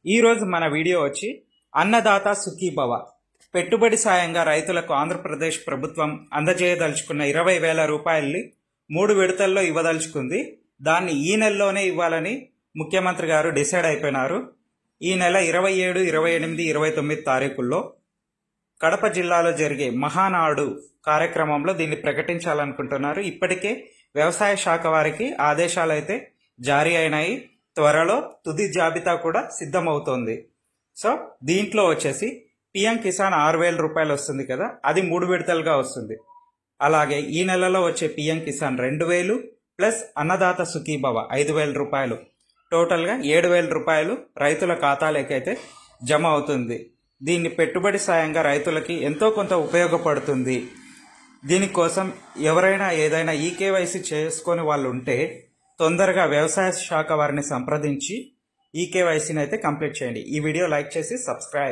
ఈరోజు మన వీడియో వచ్చి అన్నదాత సుఖీభవ పెట్టుబడి సాయంగా రైతులకు ఆంధ్రప్రదేశ్ ప్రభుత్వం అందజేయదలుచుకున్న 20,000 రూపాయల్ని 3 విడతల్లో ఇవ్వదలుచుకుంది. దాన్ని ఈ నెలలోనే ఇవ్వాలని ముఖ్యమంత్రి గారు డిసైడ్ అయిపోయినారు. ఈ నెల 27, 28, 29 తారీఖుల్లో కడప జిల్లాలో జరిగే మహానాడు కార్యక్రమంలో దీన్ని ప్రకటించాలనుకుంటున్నారు. ఇప్పటికే వ్యవసాయ శాఖ వారికి ఆదేశాలు అయితే జారీ అయినాయి. త్వరలో తుది జాబితా కూడా సిద్ధమవుతోంది. సో దీంట్లో వచ్చేసి పిఎం కిసాన్ 6,000 రూపాయలు వస్తుంది కదా, అది 3 విడతలుగా వస్తుంది. అలాగే ఈ నెలలో వచ్చే పిఎం కిసాన్ 2,000 ప్లస్ అన్నదాత సుఖీభవ 5,000 రూపాయలు, టోటల్గా 7,000 రూపాయలు రైతుల ఖాతాలకైతే జమ అవుతుంది. దీన్ని పెట్టుబడి సాయంగా రైతులకి ఎంతో కొంత ఉపయోగపడుతుంది. దీనికోసం ఎవరైనా ఏదైనా ఈకేవైసీ చేసుకొని వాళ్ళు ఉంటే తొందరగా వ్యవసాయ శాఖ వారిని సంప్రదించి ఈకేవైసీని అయితే కంప్లీట్ చేయండి. ఈ వీడియో లైక్ చేసి సబ్స్క్రైబ్.